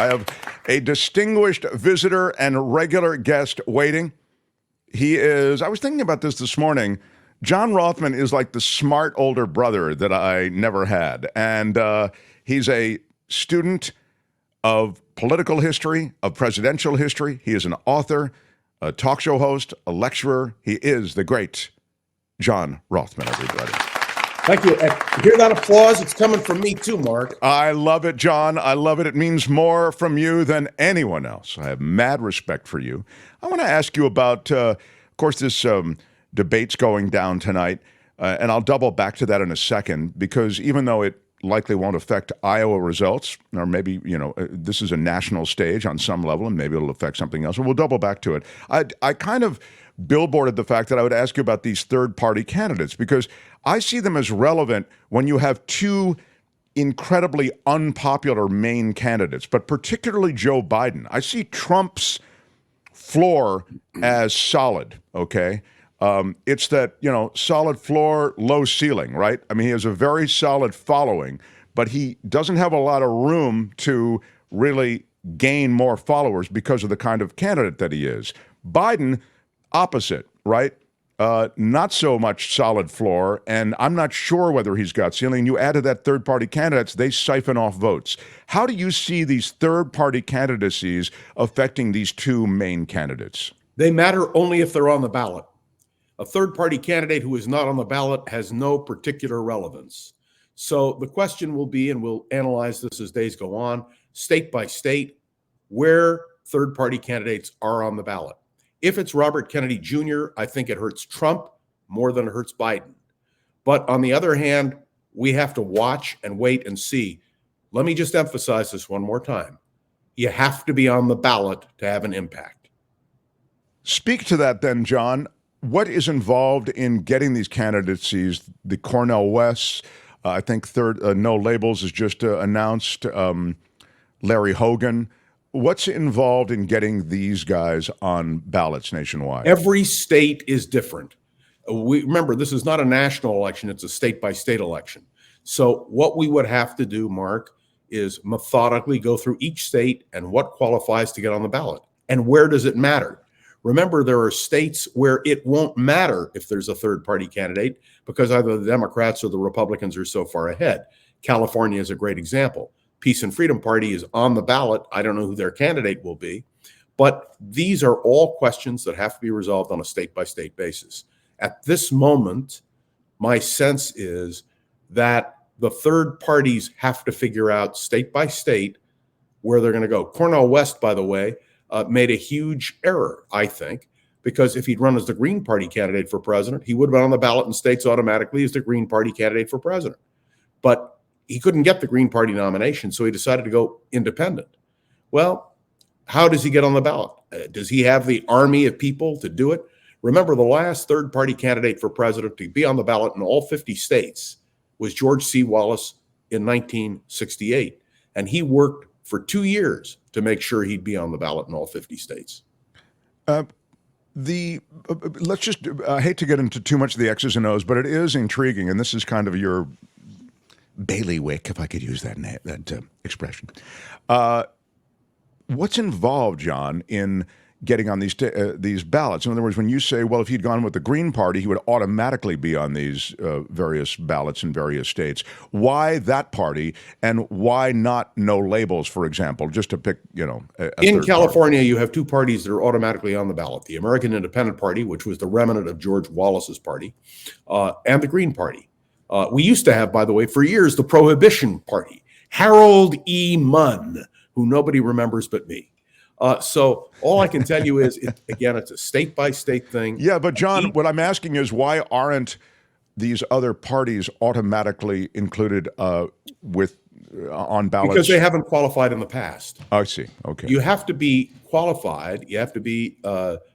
I have a distinguished visitor and regular guest waiting. I was thinking about this morning. John Rothmann is like the smart older brother that I never had. And he's a student of political history, of presidential history. He is an author, a talk show host, a lecturer. He is the great John Rothmann, everybody. Thank you. Hear that applause? It's coming from me too, Mark. I love it, John. I love it. It means more from you than anyone else. I have mad respect for you. I want to ask you about, of course, this debate's going down tonight, and I'll double back to that in a second, because even though it likely won't affect Iowa results, or maybe, this is a national stage on some level, and maybe it'll affect something else. We'll double back to it. I kind of billboarded the fact that I would ask you about these third-party candidates, because I see them as relevant when you have two incredibly unpopular main candidates, but particularly Joe Biden. I see Trump's floor as solid, okay? It's that, solid floor, low ceiling, right? I mean, he has a very solid following, but he doesn't have a lot of room to really gain more followers because of the kind of candidate that he is. Biden, opposite, right? Not so much solid floor, and I'm not sure whether he's got ceiling. You add to that third-party candidates, they siphon off votes. How do you see these third-party candidacies affecting these two main candidates? They matter only if they're on the ballot. A third-party candidate who is not on the ballot has no particular relevance. So the question will be, and we'll analyze this as days go on, state by state, where third-party candidates are on the ballot. If it's Robert Kennedy Jr., I think it hurts Trump more than it hurts Biden. But on the other hand, we have to watch and wait and see. Let me just emphasize this one more time. You have to be on the ballot to have an impact. Speak to that then, John. What is involved in getting these candidacies? The Cornel West, I think No Labels is just announced, Larry Hogan. What's involved in getting these guys on ballots nationwide? Every state is different. Remember, this is not a national election. It's a state-by-state election. So what we would have to do, Mark, is methodically go through each state and what qualifies to get on the ballot. And where does it matter? Remember, there are states where it won't matter if there's a third-party candidate because either the Democrats or the Republicans are so far ahead. California is a great example. Peace and Freedom Party is on the ballot. I don't know who their candidate will be, but these are all questions that have to be resolved on a state-by-state basis. At this moment, my sense is that the third parties have to figure out state by state where they're going to go. Cornel West, by the way, made a huge error, I think, because if he'd run as the Green Party candidate for president, he would have been on the ballot in states automatically as the Green Party candidate for president. But he couldn't get the Green Party nomination, so he decided to go independent. Well, how does he get on the ballot? Does he have the army of people to do it? Remember, the last third-party candidate for president to be on the ballot in all 50 states was George C. Wallace in 1968, and he worked for 2 years to make sure he'd be on the ballot in all 50 states. Let's just, I hate to get into too much of the X's and O's, but it is intriguing, and this is kind of your bailiwick, if I could use that expression. What's involved, John, in getting on these ballots? In other words, when you say, well, if he'd gone with the Green Party, he would automatically be on these various ballots in various states. Why that party, and why not No Labels, for example, just to pick, in California, party? You have two parties that are automatically on the ballot: the American Independent Party, which was the remnant of George Wallace's party, and the Green Party. We used to have, by the way, for years, the Prohibition Party, Harold E. Munn, who nobody remembers but me. So all I can tell you is, it's a state-by-state thing. Yeah, but John, what I'm asking is, why aren't these other parties automatically included on ballots? Because they haven't qualified in the past. I see. Okay. You have to be qualified. You have to be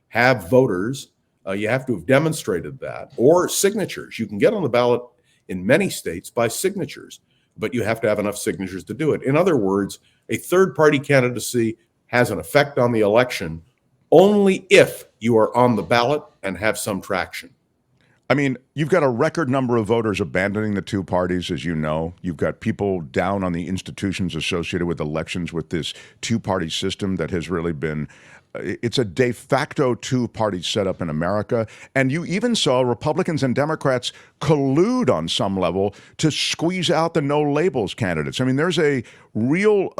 have voters. You have to have demonstrated that, or signatures. You can get on the ballot in many states by signatures, but you have to have enough signatures to do it. In other words, a third-party candidacy has an effect on the election only if you are on the ballot and have some traction. I mean, you've got a record number of voters abandoning the two parties, as you know. You've got people down on the institutions associated with elections with this two-party system that has really been, it's a de facto two-party setup in America. And you even saw Republicans and Democrats collude on some level to squeeze out the no labels candidates. I mean, there's a real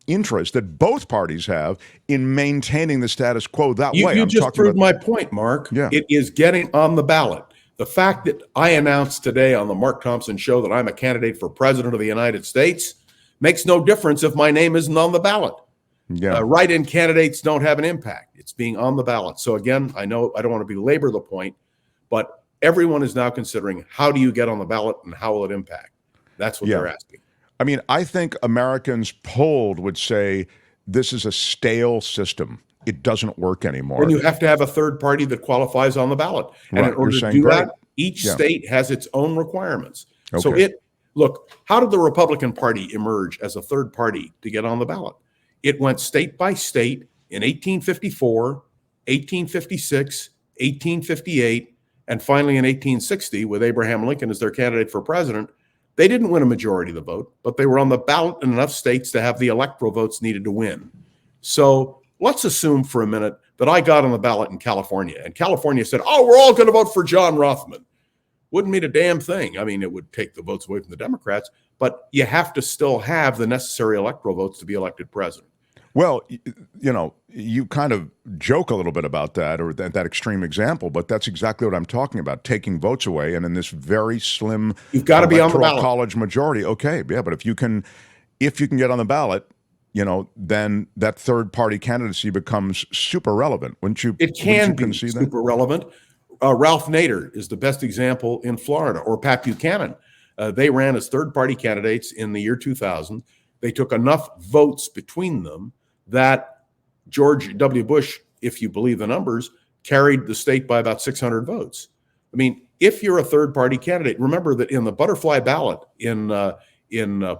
interest that both parties have in maintaining the status quo that way. You I'm just talking proved about, my point, Mark. Yeah. It is getting on the ballot. The fact that I announced today on the Mark Thompson show that I'm a candidate for president of the United States makes no difference if my name isn't on the ballot. yeah. Write-in candidates don't have an impact. It's being on the ballot. So again, I know I don't want to belabor the point, but everyone is now considering how do you get on the ballot and how will it impact? That's what they're asking. I mean, I think Americans polled would say this is a stale system. It doesn't work anymore. Then you have to have a third party that qualifies on the ballot. And Right. in order You're to saying do great. that, each state has its own requirements. So Okay. look, how did the Republican Party emerge as a third party to get on the ballot? It went state by state in 1854, 1856, 1858, and finally in 1860 with Abraham Lincoln as their candidate for president. They didn't win a majority of the vote, but they were on the ballot in enough states to have the electoral votes needed to win. So let's assume for a minute that I got on the ballot in California and California said, oh, we're all going to vote for John Rothmann. Wouldn't mean a damn thing. I mean, it would take the votes away from the Democrats, but you have to still have the necessary electoral votes to be elected president. Well, you know, you kind of joke a little bit about that or that extreme example, but that's exactly what I'm talking about, taking votes away. And in this very slim You've got to be on the electoral ballot. college majority, okay, yeah, but if you can get on the ballot, you know, then that third party candidacy becomes super relevant. Wouldn't you? It can be concede that? super relevant. Ralph Nader is the best example in Florida, or Pat Buchanan. They ran as third party candidates in the year 2000. They took enough votes between them that George W. Bush, if you believe the numbers, carried the state by about 600 votes. I mean, if you're a third party candidate, remember that in the butterfly ballot in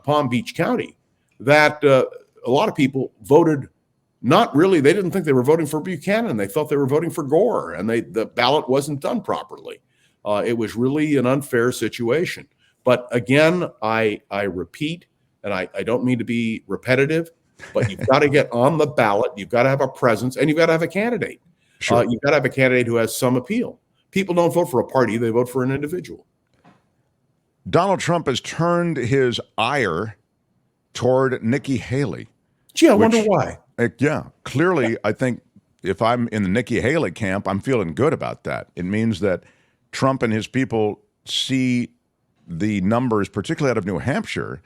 Palm Beach County, that a lot of people voted not really, they didn't think they were voting for Buchanan. They thought they were voting for Gore, and the ballot wasn't done properly. It was really an unfair situation. But again, I repeat, and I don't mean to be repetitive, but you've got to get on the ballot. You've got to have a presence, and you've got to have a candidate. Sure. You've got to have a candidate who has some appeal. People don't vote for a party, they vote for an individual. Donald Trump has turned his ire toward Nikki Haley. Gee, I wonder why. Yeah, clearly, I think if I'm in the Nikki Haley camp, I'm feeling good about that. It means that Trump and his people see the numbers, particularly out of New Hampshire,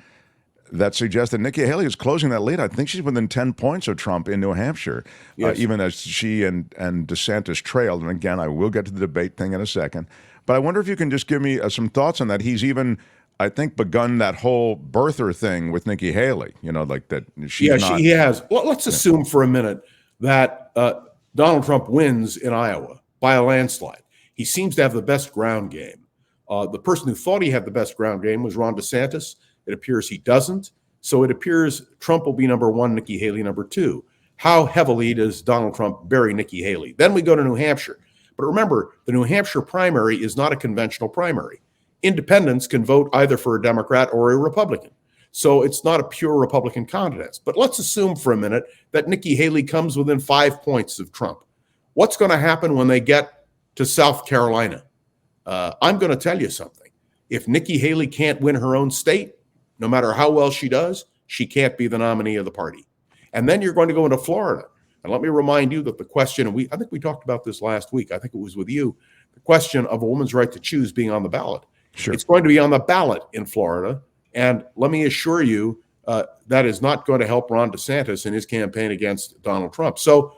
that suggest that Nikki Haley is closing that lead. I think she's within 10 points of Trump in New Hampshire, Yes. even as she and DeSantis trailed. And again, I will get to the debate thing in a second. But I wonder if you can just give me some thoughts on that. He's even, I think, begun that whole birther thing with Nikki Haley, you know, like that she's not. He has. Well, let's assume for a minute that Donald Trump wins in Iowa by a landslide. He seems to have the best ground game. The person who thought he had the best ground game was Ron DeSantis. It appears he doesn't. So it appears Trump will be number one, Nikki Haley number two. How heavily does Donald Trump bury Nikki Haley? Then we go to New Hampshire. But remember, the New Hampshire primary is not a conventional primary. Independents can vote either for a Democrat or a Republican. So it's not a pure Republican contest. But let's assume for a minute that Nikki Haley comes within 5 points of Trump. What's going to happen when they get to South Carolina? I'm going to tell you something. If Nikki Haley can't win her own state, no matter how well she does, she can't be the nominee of the party. And then you're going to go into Florida. And let me remind you that the question, and I think we talked about this last week, I think it was with you, the question of a woman's right to choose being on the ballot. Sure. It's going to be on the ballot in Florida. And let me assure you, that is not going to help Ron DeSantis in his campaign against Donald Trump. So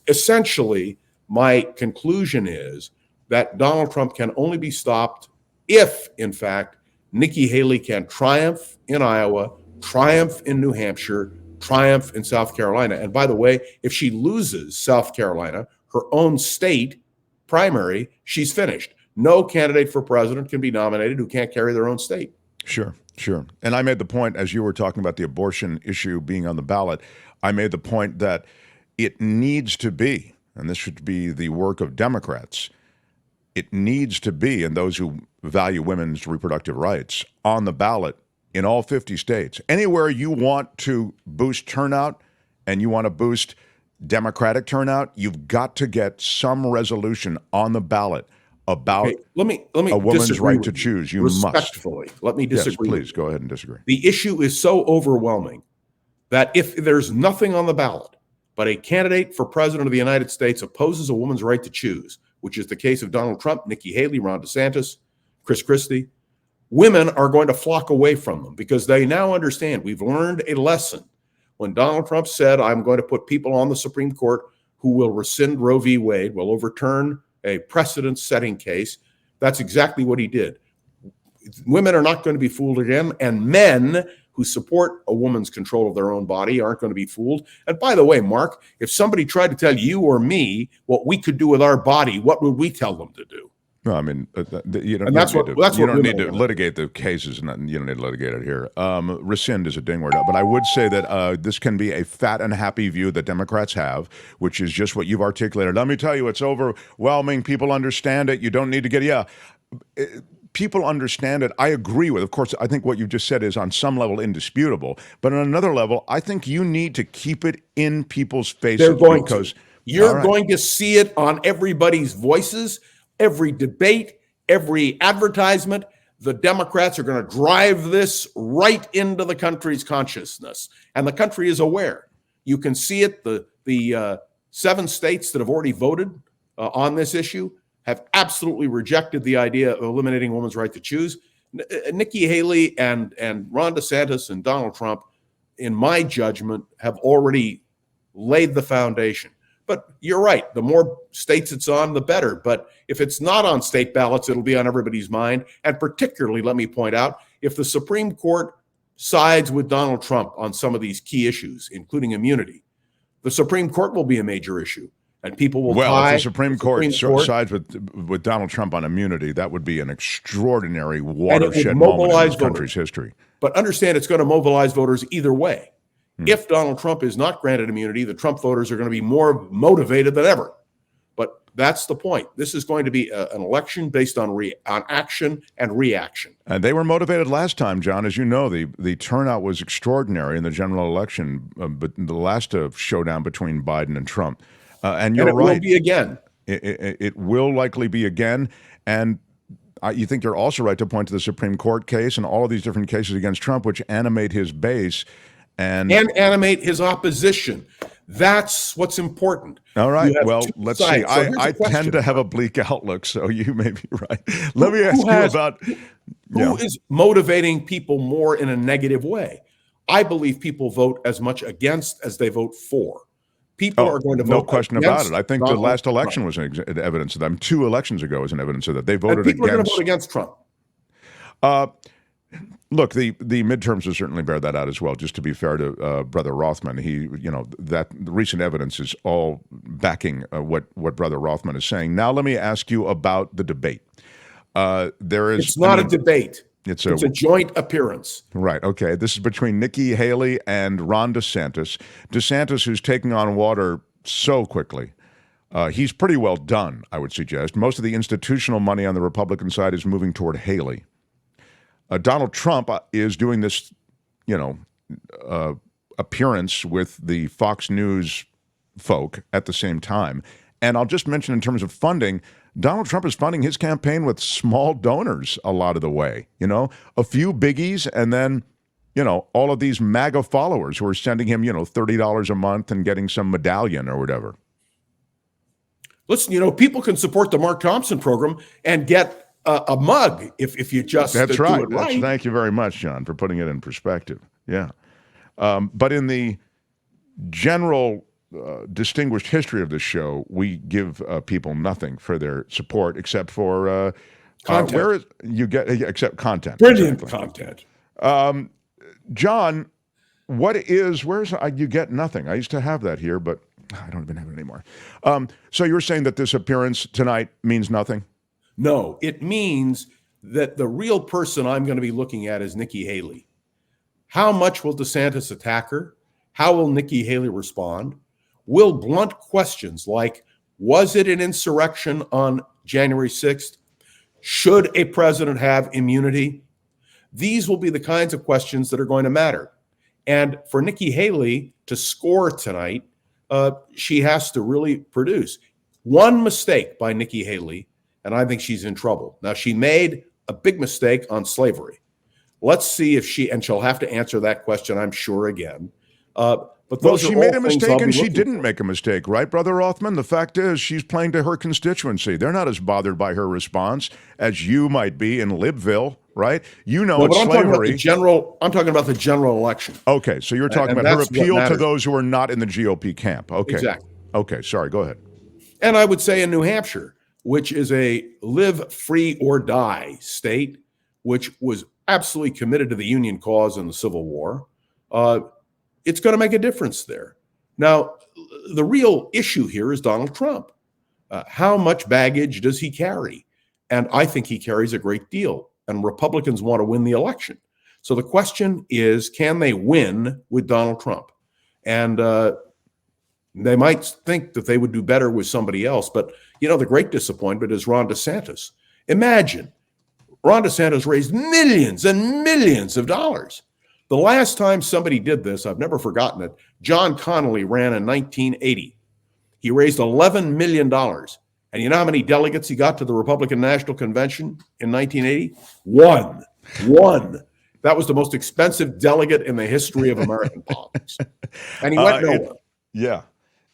essentially, my conclusion is that Donald Trump can only be stopped if, in fact, Nikki Haley can triumph in Iowa, triumph in New Hampshire, triumph in South Carolina. And by the way, if she loses South Carolina, her own state primary, she's finished. No candidate for president can be nominated who can't carry their own state. Sure. And I made the point, as you were talking about the abortion issue being on the ballot, I made the point that it needs to be, and this should be the work of Democrats, it needs to be, and those who value women's reproductive rights, on the ballot in all 50 states. Anywhere you want to boost turnout and you want to boost Democratic turnout, you've got to get some resolution on the ballot about let me a woman's disagree right with to choose. You respectfully. must. Let me disagree. Yes, please go ahead and disagree. The issue is so overwhelming that if there's nothing on the ballot, but a candidate for president of the United States opposes a woman's right to choose, which is the case of Donald Trump, Nikki Haley, Ron DeSantis, Chris Christie, women are going to flock away from them because they now understand. We've learned a lesson. When Donald Trump said, I'm going to put people on the Supreme Court who will rescind Roe v. Wade, will overturn a precedent-setting case, that's exactly what he did. Women are not going to be fooled again, and men who support a woman's control of their own body aren't going to be fooled. And by the way, Mark, if somebody tried to tell you or me what we could do with our body, what would we tell them to do? No, I mean, you don't need to litigate the cases, and you don't need to litigate it here. Rescind is a ding word, but I would say that this can be a fat and happy view that Democrats have, which is just what you've articulated. Let me tell you, it's overwhelming. People understand it. You don't need to get, people understand it. I agree with. Of course, I think what you just said is on some level indisputable, but on another level, I think you need to keep it in people's faces because you're going to see it on everybody's voices. Every debate, every advertisement, the Democrats are going to drive this right into the country's consciousness. And the country is aware. You can see it. The 7 states that have already voted on this issue have absolutely rejected the idea of eliminating women's right to choose. Nikki Haley and Ron DeSantis and Donald Trump, in my judgment, have already laid the foundation. But you're right. The more states it's on, the better. But if it's not on state ballots, it'll be on everybody's mind. And particularly, let me point out, if the Supreme Court sides with Donald Trump on some of these key issues, including immunity, the Supreme Court will be a major issue. And people will if the Supreme Court sides with Donald Trump on immunity, that would be an extraordinary watershed moment in this country's history. But understand, it's going to mobilize voters either way. If Donald Trump is not granted immunity, the Trump voters are going to be more motivated than ever. But that's the point. This is going to be an election based on action and reaction. And they were motivated last time, John. As you know, the turnout was extraordinary in the general election, but the last showdown between Biden and Trump. And you're right. It will be again. It will likely be again. And you think you're also right to point to the Supreme Court case and all of these different cases against Trump, which animate his base. And animate his opposition. That's what's important. All right. Well, let's see. I tend to have a bleak outlook, so you may be right. Let me ask you about who is motivating people more in a negative way. I believe people vote as much against as they vote for. People are going to vote. No question about it. I think the last election was an evidence of that. 2 elections ago was an evidence of that. They voted against. People are going to vote against Trump. Look, the midterms will certainly bear that out as well. Just to be fair to Brother Rothmann, that the recent evidence is all backing what Brother Rothmann is saying. Now, let me ask you about the debate. It's not a debate. It's a joint appearance. Right. Okay. This is between Nikki Haley and Ron DeSantis. DeSantis, who's taking on water so quickly. He's pretty well done, I would suggest. Most of the institutional money on the Republican side is moving toward Haley. Donald Trump is doing this, appearance with the Fox News folk at the same time. And I'll just mention in terms of funding, Donald Trump is funding his campaign with small donors a lot of the way. A few biggies and then, all of these MAGA followers who are sending him, $30 a month and getting some medallion or whatever. Listen, people can support the Mark Thompson program and get a mug if you just do it right. Thank you very much, John, for putting it in perspective. Yeah. But in the general distinguished history of this show, we give people nothing for their support except for content. Except content. Brilliant content. John, you get nothing? I used to have that here, but I don't even have it anymore. So you're saying that this appearance tonight means nothing? No, it means that the real person I'm going to be looking at is Nikki Haley. How much will DeSantis attack her? How will Nikki Haley respond? Will blunt questions like, was it an insurrection on January 6th? Should a president have immunity? These will be the kinds of questions that are going to matter. And for Nikki Haley to score tonight, she has to really produce. One mistake by Nikki Haley, and I think she's in trouble. Now, she made a big mistake on slavery. Let's see if and she'll have to answer that question, I'm sure, again. But well, she made a mistake and she didn't make a mistake, right, Brother Rothmann? The fact is she's playing to her constituency. They're not as bothered by her response as you might be in Libville, right? You know, it's slavery. I'm talking about the general election. Okay, so you're talking about her appeal to those who are not in the GOP camp. Okay. Exactly. Okay, sorry, go ahead. And I would say in New Hampshire, which is a live free or die state, which was absolutely committed to the Union cause in the Civil War, it's going to make a difference there. Now, the real issue here is Donald Trump. How much baggage does he carry? And I think he carries a great deal. And Republicans want to win the election. So the question is, can they win with Donald Trump? And they might think that they would do better with somebody else. But, you know, the great disappointment is Ron DeSantis. Imagine, Ron DeSantis raised millions and millions of dollars. The last time somebody did this, I've never forgotten it, John Connally ran in 1980. He raised $11 million. And you know how many delegates he got to the Republican National Convention in 1980? One. That was the most expensive delegate in the history of American politics. And he went nowhere. Yeah.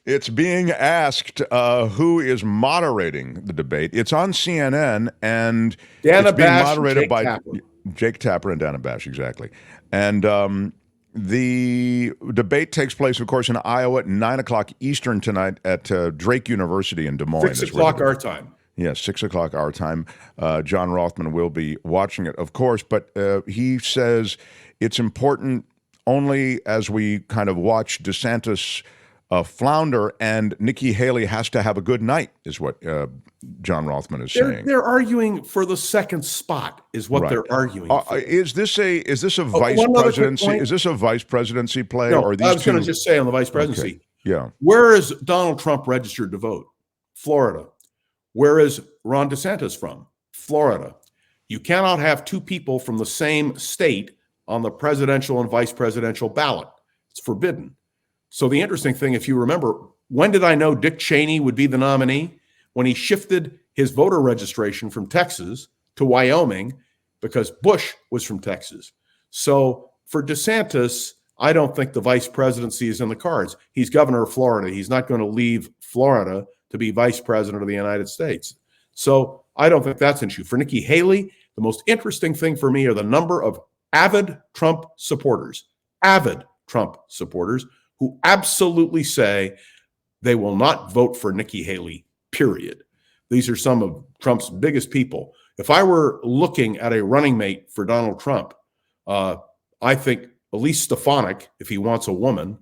It's being asked who is moderating the debate. It's on CNN, and it's being moderated by Jake Tapper and Dana Bash, exactly. And the debate takes place, of course, in Iowa at 9 o'clock Eastern tonight at Drake University in Des Moines. 6 o'clock our time. Yes, 6 o'clock our time. John Rothmann will be watching it, of course, but he says it's important only as we kind of watch DeSantis flounder, and Nikki Haley has to have a good night, is what John Rothmann is saying. They're arguing for the second spot, is what they're arguing for. Is this a vice presidency? Is this a vice presidency play? No, or these I was going to just say on the vice presidency. Okay. Yeah. Where is Donald Trump registered to vote? Florida. Where is Ron DeSantis from? Florida. You cannot have two people from the same state on the presidential and vice presidential ballot. It's forbidden. So the interesting thing, if you remember, when did I know Dick Cheney would be the nominee? When he shifted his voter registration from Texas to Wyoming, because Bush was from Texas. So for DeSantis, I don't think the vice presidency is in the cards. He's governor of Florida. He's not going to leave Florida to be vice president of the United States. So I don't think that's an issue. For Nikki Haley, the most interesting thing for me are the number of avid Trump supporters who absolutely say they will not vote for Nikki Haley, period. These are some of Trump's biggest people. If I were looking at a running mate for Donald Trump, I think Elise Stefanik, if he wants a woman,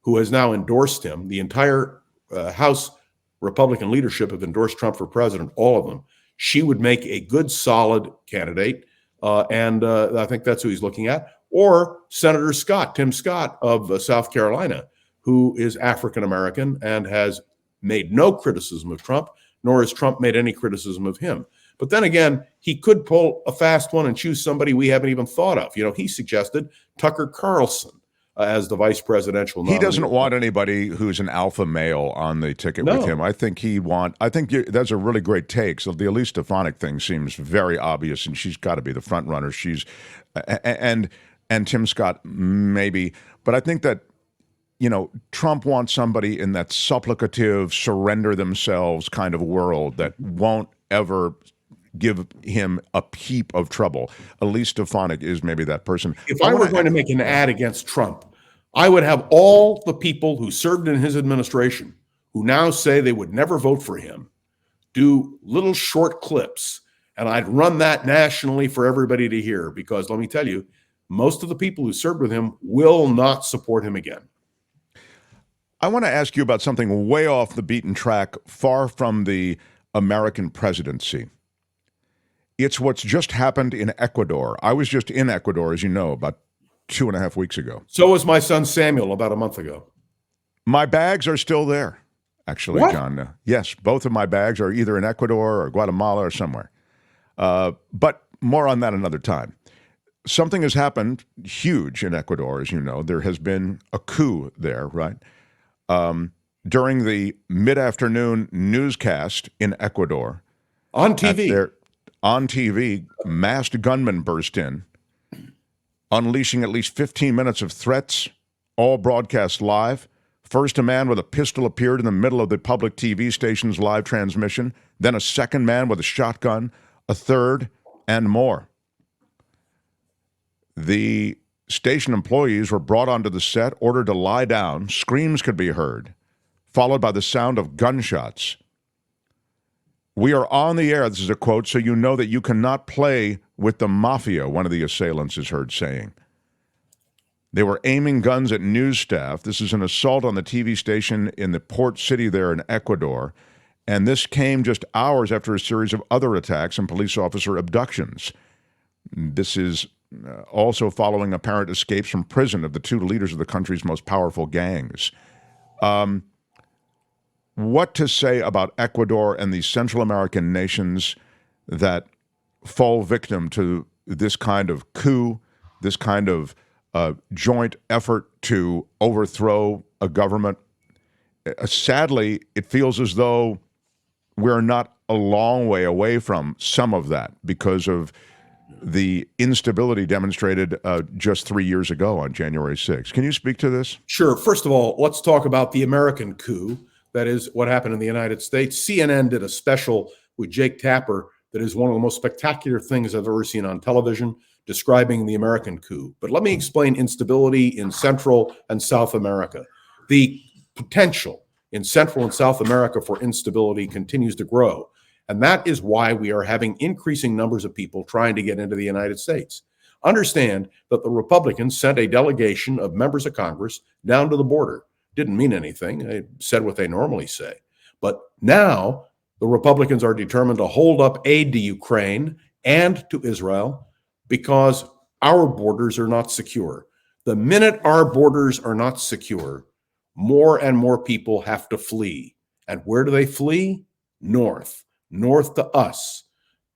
who has now endorsed him, the entire House Republican leadership have endorsed Trump for president, all of them. She would make a good, solid candidate, and I think that's who he's looking at. Or Senator Scott, Tim Scott of South Carolina, who is African-American and has made no criticism of Trump, nor has Trump made any criticism of him. But then again, he could pull a fast one and choose somebody we haven't even thought of. You know, he suggested Tucker Carlson as the vice presidential nominee. He doesn't want anybody who's an alpha male on the ticket with him. I think that's a really great take. So the Elise Stefanik thing seems very obvious, and she's got to be the front runner. She's and Tim Scott maybe, but I think that, you know, Trump wants somebody in that supplicative, surrender themselves kind of world that won't ever give him a peep of trouble. Elise Stefanik is maybe that person. If I were going to make an ad against Trump, I would have all the people who served in his administration, who now say they would never vote for him, do little short clips, and I'd run that nationally for everybody to hear, because let me tell you, most of the people who served with him will not support him again. I want to ask you about something way off the beaten track, far from the American presidency. It's what's just happened in Ecuador. I was just in Ecuador, as you know, about 2.5 weeks ago. So was my son Samuel about a month ago. My bags are still there. actually, What? John. Yes, both of my bags are either in Ecuador or Guatemala or somewhere. But more on that another time. Something has happened huge in Ecuador, as you know. There has been a coup there, right? During the mid-afternoon newscast in Ecuador, On TV. on TV, masked gunmen burst in, unleashing at least 15 minutes of threats, all broadcast live. First, a man with a pistol appeared in the middle of the public TV station's live transmission, then a second man with a shotgun, a third, and more. The station employees were brought onto the set, ordered to lie down. Screams could be heard, followed by the sound of gunshots. "We are on the air," this is a quote, "so you know that you cannot play with the mafia," one of the assailants is heard saying. They were aiming guns at news staff. This is an assault on the TV station in the port city there in Ecuador. And this came just hours after a series of other attacks and police officer abductions. This is also following apparent escapes from prison of the two leaders of the country's most powerful gangs. What to say about Ecuador and the Central American nations that fall victim to this kind of coup, this kind of joint effort to overthrow a government? Sadly, it feels as though we're not a long way away from some of that because of the instability demonstrated just 3 years ago on January 6th. Can you speak to this? Sure. First of all, let's talk about the American coup. That is what happened in the United States. CNN did a special with Jake Tapper that is one of the most spectacular things I've ever seen on television, describing the American coup. But let me explain instability in Central and South America. The potential in Central and South America for instability continues to grow. And that is why we are having increasing numbers of people trying to get into the United States. Understand that the Republicans sent a delegation of members of Congress down to the border. Didn't mean anything. They said what they normally say. But now the Republicans are determined to hold up aid to Ukraine and to Israel because our borders are not secure. The minute our borders are not secure, more and more people have to flee. And where do they flee? North to us,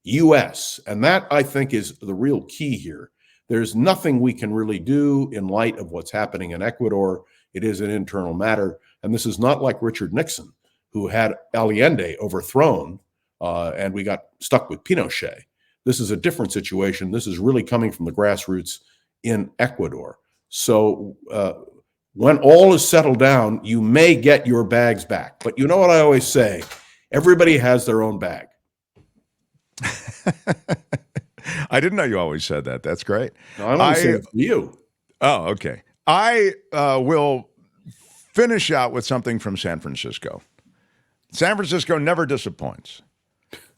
U.S. And that, I think, is the real key here. There's nothing we can really do in light of what's happening in Ecuador. It is an internal matter. And this is not like Richard Nixon, who had Allende overthrown, and we got stuck with Pinochet. This is a different situation. This is really coming from the grassroots in Ecuador. So when all is settled down, you may get your bags back. But you know what I always say? Everybody has their own bag. I didn't know you always said that. That's great. No, I don't say it for you. Oh, okay. I will finish out with something from San Francisco. San Francisco never disappoints.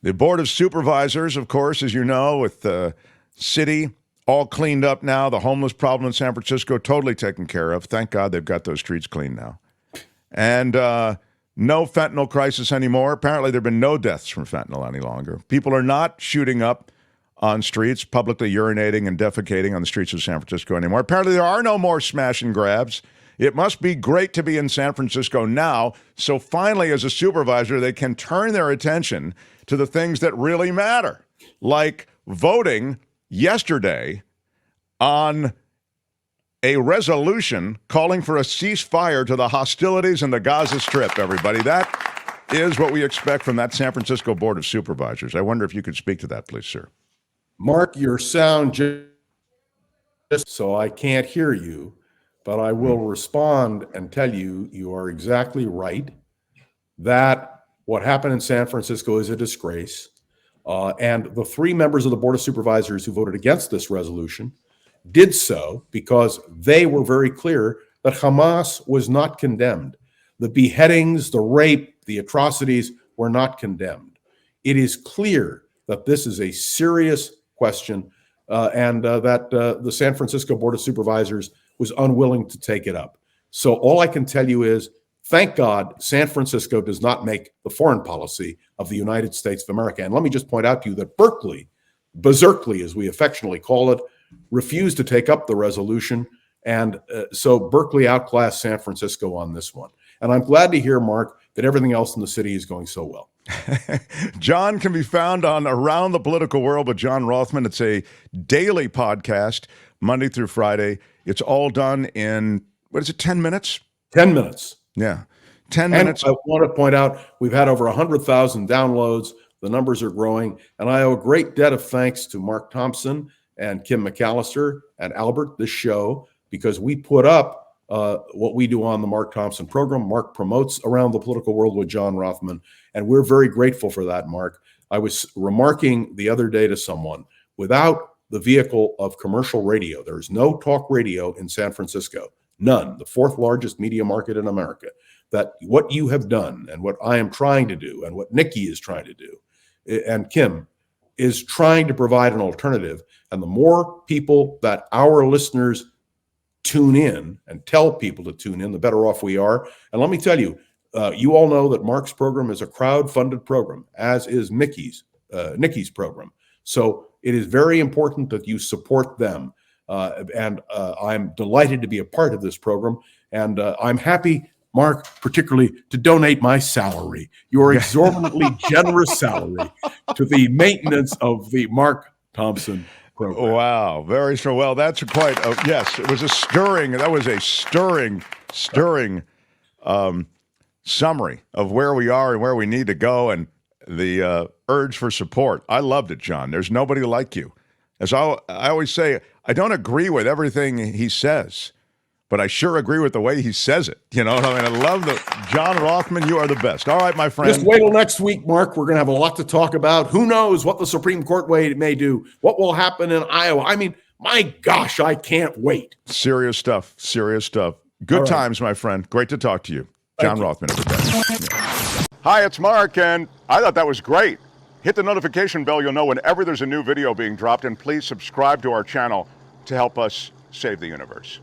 The Board of Supervisors, of course, as you know, with the city all cleaned up now, the homeless problem in San Francisco totally taken care of. Thank God they've got those streets clean now. And no fentanyl crisis anymore. Apparently there have been no deaths from fentanyl any longer. People are not shooting up on streets, publicly urinating and defecating on the streets of San Francisco anymore. Apparently there are no more smash and grabs. It must be great to be in San Francisco now. So finally, as a supervisor, they can turn their attention to the things that really matter, like voting yesterday on a resolution calling for a ceasefire to the hostilities in the Gaza Strip, everybody. That is what we expect from that San Francisco Board of Supervisors. I wonder if you could speak to that, please, sir. Mark, your sound just so I can't hear you, but I will respond and tell you, you are exactly right that what happened in San Francisco is a disgrace. And the three members of the Board of Supervisors who voted against this resolution did so because they were very clear that Hamas was not condemned. The beheadings, the rape, the atrocities were not condemned. It is clear that this is a serious question and that the San Francisco Board of Supervisors was unwilling to take it up. So all I can tell you is, thank God San Francisco does not make the foreign policy of the United States of America. And let me just point out to you that Berkeley, as we affectionately call it, refused to take up the resolution. And so Berkeley outclassed San Francisco on this one. And I'm glad to hear, Mark, that everything else in the city is going so well. John can be found on Around the Political World with John Rothmann. It's a daily podcast, Monday through Friday. It's all done in, 10 minutes? 10 minutes. Yeah, 10 And minutes. I want to point out, we've had over 100,000 downloads. The numbers are growing. And I owe a great debt of thanks to Mark Thompson and Kim McAllister and Albert, this show, because we put up what we do on the Mark Thompson program. Mark promotes Around the Political World with John Rothmann, and we're very grateful for that, Mark. I was remarking the other day to someone, without the vehicle of commercial radio, there is no talk radio in San Francisco, none, the fourth largest media market in America, that what you have done and what I am trying to do and what Nikki is trying to do and Kim is trying to provide an alternative. And the more people that our listeners tune in and tell people to tune in, the better off we are. And let me tell you, you all know that Mark's program is a crowd-funded program, as is Nikki's program. So it is very important that you support them. And I'm delighted to be a part of this program. And I'm happy, Mark, particularly to donate my salary, your exorbitantly generous salary, to the maintenance of the Mark Thompson program. Wow, very sure. Well, that's quite yes, it was a stirring summary of where we are and where we need to go and the urge for support. I loved it, John. There's nobody like you. As I always say, I don't agree with everything he says, but I sure agree with the way he says it. You know what I mean? I love John Rothmann, you are the best. All right, my friend. Just wait till next week, Mark. We're going to have a lot to talk about. Who knows what the Supreme Court may do, what will happen in Iowa. I mean, my gosh, I can't wait. Serious stuff. Good times, my friend. Great to talk to you. John Rothmann, everybody. Yeah. Hi, it's Mark, and I thought that was great. Hit the notification bell. You'll know whenever there's a new video being dropped, and please subscribe to our channel to help us save the universe.